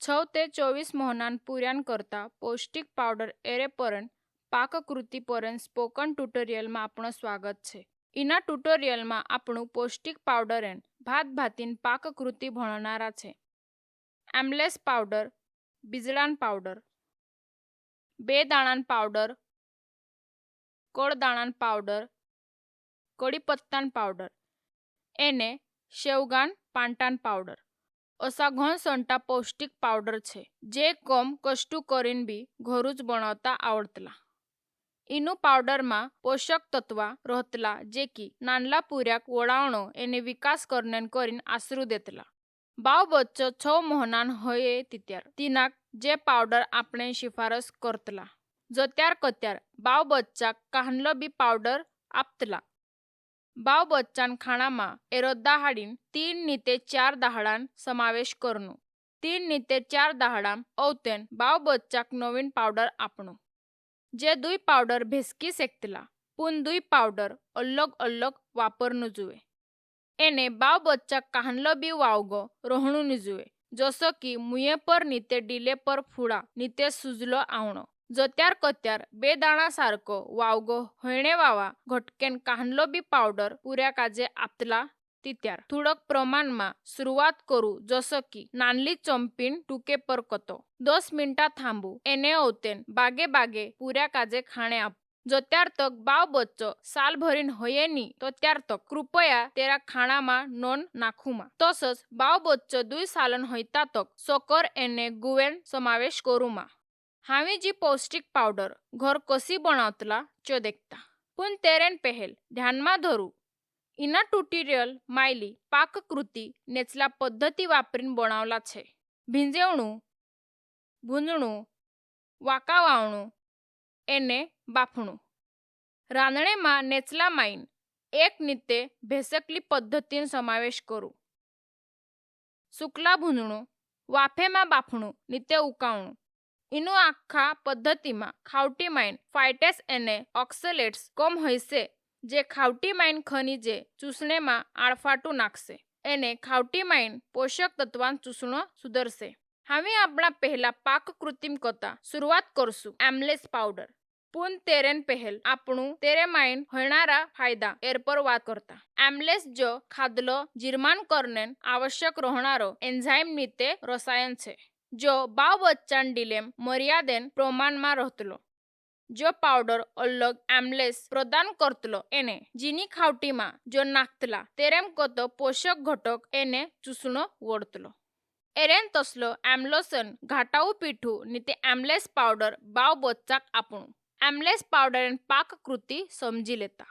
6 ते 24 मोहनान पुऱ्यान करता पौष्टिक पावडर एरेपर्यंत પાકકૃતિપર્યંત સ્પોકન ટ્યુટોરિયલમાં આપણું સ્વાગત છે. ઇના ટ્યુટોરિયલમાં આપણું પૌષ્ટિક પાવડર એન્ડ ભાત ભાતીન પાકકૃતિ ભણનારા છે. એમલેસ પાવડર, બીજડાન પાવડર, બે દાણાન પાવડર, કોળદાણાન પાવડર, કડીપત્તાન પાવડર એને શેવગાન પાંટાન પાવડર અસા ઘણ સંટા પૌષ્ટિક પાવડર છે જે કમ કષ્ટુ કરીને બી ઘરું જ બનાવતા આવડતલા. इनु पाउडर में पोषक तत्व रहतला जे की नानला पूर्याक वळावणो एने विकास करनेन करीन आसरू देतला. बाव बच्चो 6 मोहनान होये तित्यार तिनाक जे पाउडर आपणे शिफारस करतला. जत्यार कत्यार बाव बच्चा काहनलो बी पाउडर आपतला. बाव बच्चान खाना में एरोदा हाडीन 3 नीते 4 दाहडान समावेश करनो. 3 नीते 4 दाहडाम औतेन बाव बच्चाक नवीन पाउडर आपणो. जे दुई पाउडर भेसकी सेकतला पुन दुई पाउडर अलग अलग वापरनु जुए. एने बाव बच्चा काहनलो बी वावगो रोहणु नि जुए जसो की मुये पर नीते डीले पर फुड़ा नीते सुजलो आवणो. जत्यार कत्यार बे दाणा सारको वावगो होयणे वावा घटकेन काहनलो बी पाउडर पूर्या काजे आपतला तित्यार थोड़क प्रमाण में शुरुआत करू जसो की नानली चंपीन टूके पर कतो 10 मिनिटा थांबू एने औतेन बागे बागे पूर्या काजे खाणे आप. जत्यार तक बाव बच्चो साल भरीन होये नी तो त्यार तक कृपया तेरा खाना मा नोन नाखुमा. तसच बाव बच्चो 2 सालन होईता तक सोकर एने गुवेन समावेश करूमा. हावी जी पौष्टिक पाउडर घर कसी बनावतला चो देखता पुन तेरेन पहल ध्यान मा धरू. इना ट्युटोरियल मायली पाककृती नेचला पद्धती वापरीन बनावला छे. भींजेवणु, भूंजणु, वाकावावणु एने बाफणु. रांधणे मा नेचला माईन एक नीते भेसकली पद्धतीन समावेश करू. सुकला भूंजणु, वाफे मा बाफणु नीते उकावणु. इनु आखा पद्धति मा खावटी माईन फाइटेस एने ऑक्सलेट्स कम होइसे जे खावटी माईन खनिजे चूसणे में आड़फाटू नाखसे एने खावटी माईन पोषक तत्वान चूसणो सुधरसे. हमें अपना पहला पाककृतिम कथा शुरुआत करसु एमलेस पाउडर पुन तेरेन पहल आपणु तेरे माईन होणारा फायदा एरपर वात करता. एमलेस जो खाद्यलो जीर्मान करनेन आवश्यक रहणारो एंजाइम नीते रसायन छे जो बाव बच्चान डिलेम मर्यादेन प्रमाण में रहतलो. जो पाउडर अलग एमलेस प्रदान करतलो एने जीनी खावटी मा जो नाखतला तेरेम कतो पोषक घटक एने चूसणो वडतलो. एरेन तसलो एमलोसन घाटाऊ पीठू नीते एमलेस पाउडर बाव बच्चाक आपणू. एमलेस पाउडर पाककृती समजी लेता.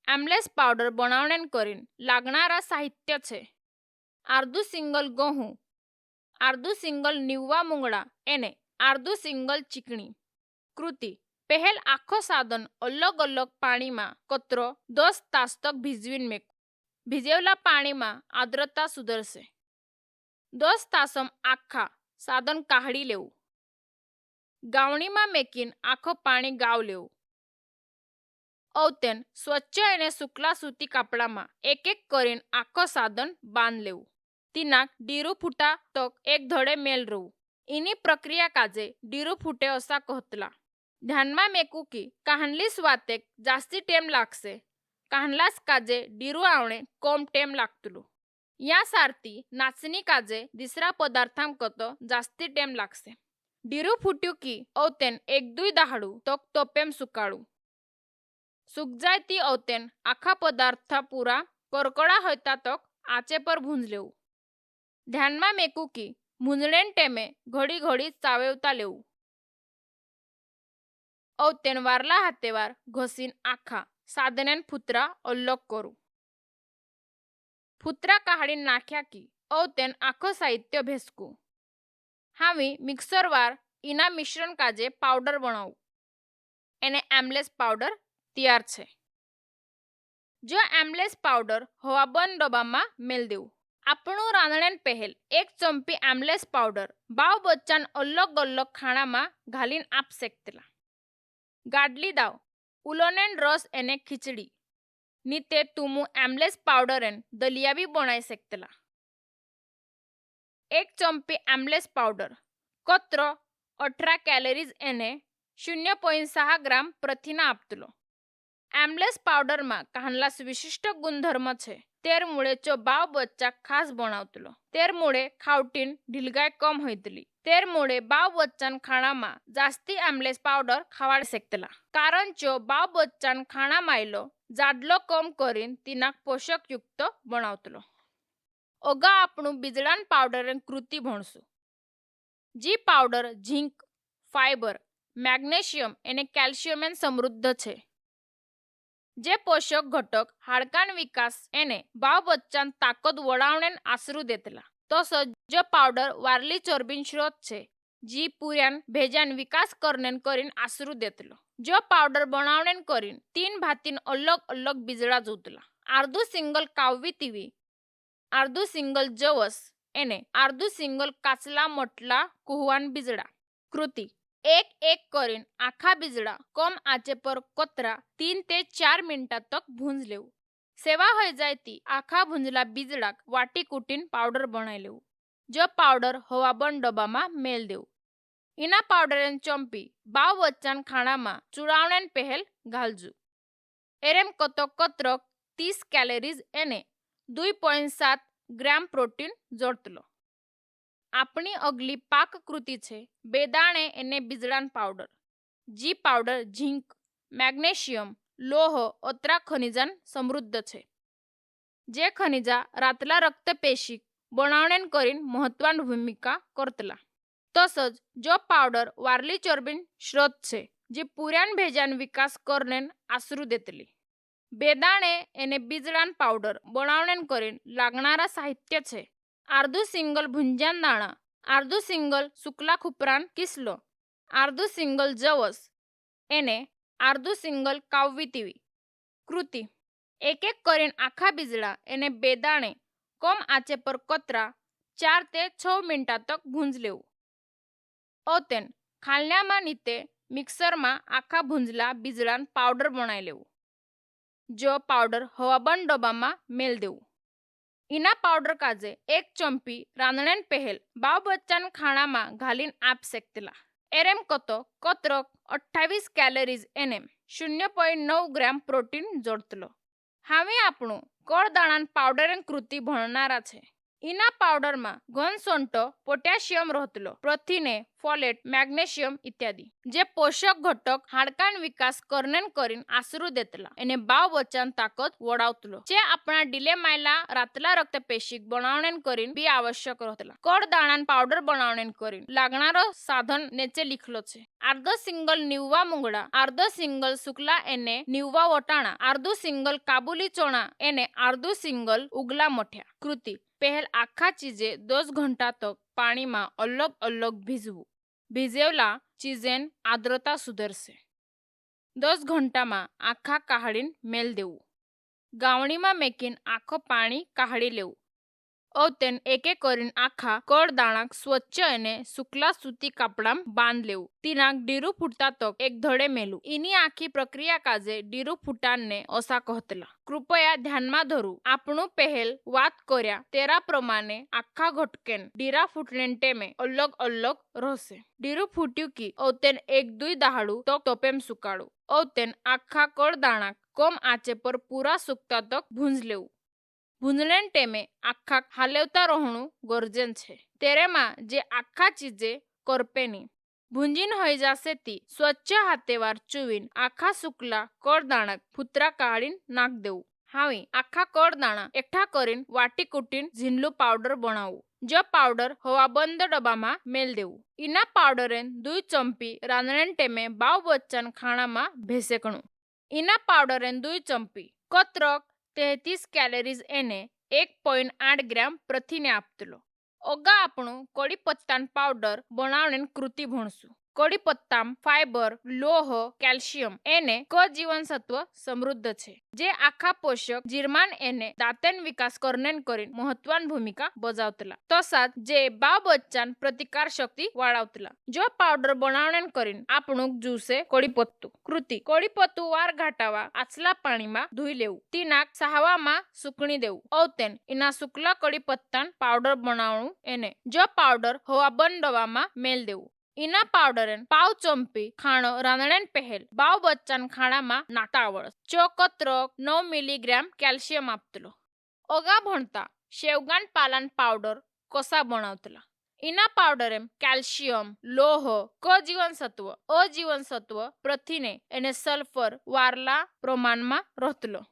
एमलेस पाउडर बनावणेन करीन लागणारा साहित्य छे अर्धु सिंगल गहूं, अर्धु सिंगल निव्वा मुंगड़ा एने अर्धु सिंगल चिकणी. कृति पहल आखो साधन अलग अलग पानी में कतरो 10 तास तक भिजवीन मेक. भिजेवला पानी में आर्द्रता सुधरसे. 10 तासम आखा साधन काढी लेवू. गावणी में मेकीन आखो पानी गाव लेवू. औतेन स्वच्छ एने सुकला सूती कपड़ा में एक एक करीन आखो साधन बांध लेवू. तीनाक डीरू फूटा तक एक धड़े मेल रहू. इनी प्रक्रिया काजे डीरू फूटे असा कहतला. ध्यान में मेकू की काहनलीस वातेक जास्ती टेम लागसे काहनलास काजे डीरू आवणे कम टेम लागतलो. या सारती नाचनी काजे दिसरा पदार्थाम कतो जास्ती टेम लागसे. डीरू फूट्यू की औतेन 1-2 दाहडू तक तोपेम सुकाळू. सुक जाय ती औतेन आखा पदार्थ पूरा करकड़ा होता तक आचे पर भूंज लेवू. ध्यान में मेकू की भूंजणेन टेमे घड़ी घड़ी चावेवता लेवू. औतेन वारला हातेवार घसीन आखा साधनेन फुतरा अलग करू. फुतरा काढीन नाख्या की औतेन आखो साहित्य भेसकू. हावी मिक्सर वार इना मिश्रण काजे पाउडर बनावू. एने एमलेस पाउडर तैयार छे. जो एमलेस पाउडर हवा बंद डब्बा में मेल देवू. आपणू रांधणेन पहल 1 चमची एमलेस पाउडर बाव बच्चान अलग अलग खाना में घालीन आप सेकतला. गाडली दाव उलोनेन रस एने खिचड़ी नीते तुमु एमलेस पाउडर एन दलिया भी बनाई सेकतला. 1 चमची ॲम्लेस पावडर कत्र 18 कॅलरीज એને 0.6 ગ્રામ પ્રથિના આપતુલો. એમ્લેસ પાવડરમાં કાહનલાસ વિશિષ્ટ ગુણધર્મ છે. તેરમૂળે ચો બાવ બચ્ચા ખાસ બનાવતુલો. તેરમૂળે ખાવટીન ઢીલગાય કમ હોઈતલી. તેરમૂળે બાવ બચ્ચાન ખાણામાં જાસ્તી એમ્લેસ પાવડર ખાવાડ શેકતલા. કારણ ચો બાવ બચ્ચાન ખાણા માયલો જાડલો કમ કરીને તીનાક પોષકયુક્ત બનાવતુલો. ઓગા આપણું બીજડાન પાવડર કૃતિ ભણશું. જી પાવડર ઝીંક, ફાઇબર, મેગ્નેશિયમ અને કેલ્શિયમ સમૃદ્ધ છે. જે પોષક ઘટક હાડકાન વિકાસ એને બાવ બચ્ચાન તાકત વડાવણે આશરું દેતલા. તો સજ્જ પાવડર વારલી ચરબીન સ્ત્રોત છે. જી પૂર્યાન ભેજાન વિકાસ કરને કરીને આશરું દેતલો. જો પાવડર બનાવણે કરીને 3 ભાતીન અલગ અલગ બીજડા જોતલા. આર્ધુ સિંગલ કાવવી તીવી, આર્ધુ સિંગલ જવસ એને આર્ધુ સિંગલ કાચલા મટલા કુહવાન બીજડા. કૃતિ એક એક કરીને આખા બીજડા કમ આંચે પર કોતરા 3 થી 4 મિનિટ તક ભૂંજ લેવું. સેવા હોય જાયતી આખા ભૂંજલા બીજડા વાટી કૂટીને પાવડર બનાવી લેવું. જો પાવડર હવા બંધ ડબ્બામાં મેલ દેવું. એના પાવડર ચંપી બાવ વચ્ચાન ખાણામાં ચૂડાવણે પહેલ ઘાલજુ. એરેમ કતો કત્રક 30 કેલરીઝ એને 2.7 ગ્રામ પ્રોટીન જોડતલો. આપણી અગલી પાકકૃતિ છે બેદાણે એને બીજડાન પાવડર. જી પાવડર ઝીંક, મેગ્નેશિયમ, લોહ ઓત્રા ખનિજાન સમૃદ્ધ છે. જે ખનિજા રાતલા રક્તપેશી બનાવણે કરીને મહત્વની ભૂમિકા કરતલા. તસજ જો પાવડર વારલી ચરબીન સ્ત્રોત છે જે પૂર્યાન ભેજાન વિકાસ કરને આશરું દેતલી. બેદાણે એને બીજડાન પાવડર બનાવણે કરીને લાગનારા સાહિત્ય છે. આર્ધુ સિંગલ ભુંજાન દાણા, આર્ધુ સિંગલ શુક્લા ખુપરાન કિસલો, આર્ધુ સિંગલ જવસ એને આર્ધુ સિંગલ કાવવી તીવી. કૃતિ એક એક કરીને આખા બીજડા એને બેદાણે કમ આંચે પર કતરા 4 થી 6 મિનિટ તક ભૂંજ લેવું. ઓતેન ખાલનામાં નીતે મિક્સરમાં આખા ભૂંજલા બીજડાન પાવડર બનાવી લેવું. જો પાવડર હવાબંધ ડબ્બામાં મેલ દેવું. ઈના પાવડર કાજે 1 ચમચી રાંધણેન પહેલ બાવ બચ્ચાન ખાણામાં ઘાલીને આપ શેકતલા. એરેમ કતો કત્રક 28 કેલરીઝ એને 0.9 ગ્રામ પ્રોટીન જોડતલો. હવે આપણું કળદાણાન પાવડર કૃતિ ભણનારા છે. ઈના પાવડરમાં ઘન સોંટો પોટેશિયમ રહતલો. પ્રથિને, ફોલેટ, મેગ્નેશિયમ ઇત્યાદિ. જે પોષક ઘટક હાડકાન વિકાસ કરને કરીને આશરું દેતલા. એને બાવ બચ્ચાન તાકત વડાવતલો. જે આપણા ડિલેમાયલા રાતલા રક્તપેશી બનાવણે કરીને બી આવશ્યક રહતલા. કળદાણાન પાવડર બનાવણે કરીને લાગનારો સાધન નીચે લીખલો છે. આર્ધ સિંગલ નીવવા મુંગડા, આર્ધ સિંગલ શુક્લા એને નીવવા વટાણા, આર્ધુ સિંગલ કાબુલી ચોણા એને આર્ધુ સિંગલ ઉગલા મઠ્યા. કૃતિ પહેલ આખા ચીજે 10 ઘંટા તક પાણીમાં અલગ અલગ ભીજવું. ભીજેવલા ચીજેન આર્દ્રતા સુધરશે. 10 ઘંટામાં આખા કાઢીને મેલ દેવું. ગાવણીમાં મેકીને આખો પાણી કાઢી લેવું. ઓતેન એક એક કરીને આખા કળદાણા સ્વચ્છ અને શુક્લા સૂતી કાપડામાં બાંધ લેવું. તીનાક ડીરું ફૂટતા તક એક ધડે મેલું. એની આખી પ્રક્રિયા કાજે ડીરું ફૂટાનને ઓસા કહતલા. કૃપયા ધ્યાનમાં ધરું. આપણું પહેલ વાત કર્યા તેરા પ્રમાણે આખા ઘટકેન ડીરા ફૂટને ટેમે અલગ અલગ રહેશે. ડીરું ફૂટ્યું કી ઓતેન 1-2 દહાડું તો તપેમ સુકાડું. ઓતેન આખા કળદાણા કમ આંચે પર પૂરા સુકતા તક ભૂંજ લેવું. ભૂંજલેન ટેમે આખા હાલેવતા રહણું ગરજન છે. તેરેમાં જે આખા ચીજે કરપેની ભૂંજીન હોય જાશે તી સ્વચ્છ હાથેવાર ચૂવીને આખા શુક્લા કળદાણા ફૂતરા કાઢીને નાખ દેવું. હાવી આખા કળદાણા એકઠા કરીને વાટી કૂટીને ઝીંડલું પાવડર બનાવવું. જો પાવડર હવા બંધ ડબ્બામાં મેલ દેવું. ઈના પાવડરેન 2 ચમચી રાંધણેન ટેમે બાવ બચ્ચાન ખાણામાં ભેસેકણું. ઈના પાવડરેન 2 ચમચી કત્રક 33 કેલરીઝ એને 1.8 ગ્રામ પ્રથિને આપતલો. ઓગા આપણું કડી પત્તાન પાવડર બનાવણે કૃતિ ભણશું. કડીપત્તામ ફાઈબર, લોહ, કેલ્શિયમ એને ક જીવનસત્વ સમૃદ્ધ છે જે આખા પોષક જીરમાન એને દાંતેન વિકાસ કરનેન કરીને મહत्वान भूमिका बजावतला तसाच जे बाव बच्चान प्रतिकार शक्ती वाढवतला जो पावडर बनावणेन કરીને આપણું જ્યુસે કડીપત્તું કૃતિ કડીપત્તું વાર ઘાટાવા આછલા પાણીમાં ધોઈ લેવું તીનાક સહાવામાં સુકણી દેવું ઔતેન એના સુકલા કડીપત્તાન પાવડર બનાવણું એને જો પાવડર હવા બંધ ડવામાં મેલ દેવું ઈના પાવડરન પાવ ચમપી ખાણો રાંધણેન પહેલ બાવ બચ્ચાન ખાણામાં નાખતા આવડસ ચોકત્રક 9 મિલીગ્રામ કેલ્શિયમ આપતલો ઓગા ભણતા शेवगान पालन पावडर कसा बनवतला इना पावडर एम कैल्शियम लोह क जीवनसत्व अजीवनसत्व प्रथिने એને સલ્ફર વારલા પ્રમાણમાં રહતલો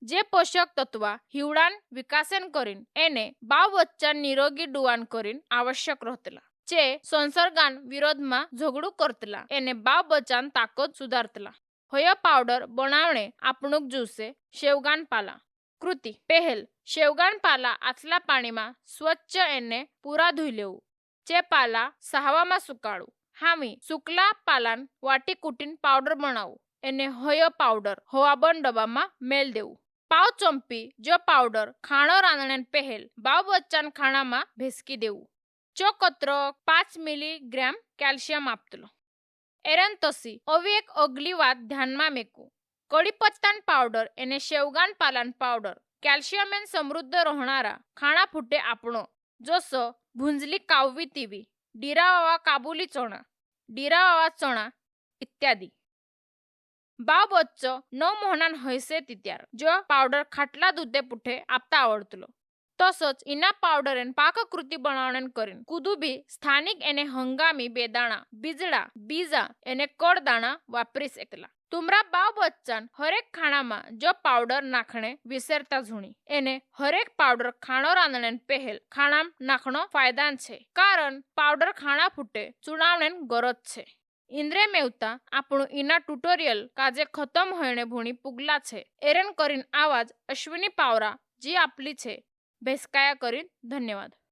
જે પોષક તત્વ હિવડાન વિકાસન કરીને એને બાવ બચ્ચાન નિરોગી ડુવાન કરીને આવશ્યક રહતલા જે સંસર્ગાન વિરોધમાં ઝઘડું કરતલા એને બાવ બચ્ચાન તાકત સુધારતલા હોય પાવડર બનાવણે આપણું જ્યુસે शेवगान पाला કૃતિ પહેલ शेवगान પાલા આછલા પાણીમાં સ્વચ્છ એને પૂરા ધોઈ લેવું જે પાલા સહાવામાં સુકાળું હામી સુકલા પાલાન વાટી કૂટીને પાવડર બનાવવું એને હયો પાવડર હવા બંધ ડબ્બામાં મેલ દેવું પાવ ચમપી જો પાવડર ખાણો રાંધણેન પહેલ બાવ બચ્ચાન ખાણામાં ભેસકી દેવું ચોકત્રક 5 મિલીગ્રામ કેલ્શિયમ આપતલો એરન તસી હવે એક અગલી વાત ધ્યાનમાં મેકવું કડીપત્તાન પાવડર એને शेवगान पालन पावडर કેલ્શિયમ સમૃદ્ધ રહેનારા ખાણા ફૂટે આપણો જોસ ભૂંજલી કાવવી તીવી ડીરાવાવા કાબુલી ચણા ઇત્યાદિ બાવ બચ્ચો 9 મહિનાન હૈસે ત્યાર જો પાવડર ખાટલા દૂધે પુઠે આપતા આવડતલો તસચ ઇના પાવડર એન પાકકૃતિ બનાવણેન કરીને કુદુબી સ્થાનિક એને હંગામી બેદાણા બીજા એને કળદાણા વાપરી શકલા तुमरा बाव बच्चान हरेक खाणाમાં જો પાવડર નાખણે વિસરતા ઝૂણી એને હરેક પાવડર ખાણો રાંધણેન પહેલ ખાણામ નાખણો ફાયદાન છે કારણ પાવડર ખાણા ફૂટે ચૂડાવણેન ગરજ છે ઇન્દ્રે મેવતા આપણું ઈના ટ્યુટોરિયલ કાજે ખતમ હોયને ભૂણી પુગલા છે એરન કરીને આવાજ અશ્વિની પાવરા જે આપલી છે ભેસકાયા કરીને ધન્યવાદ।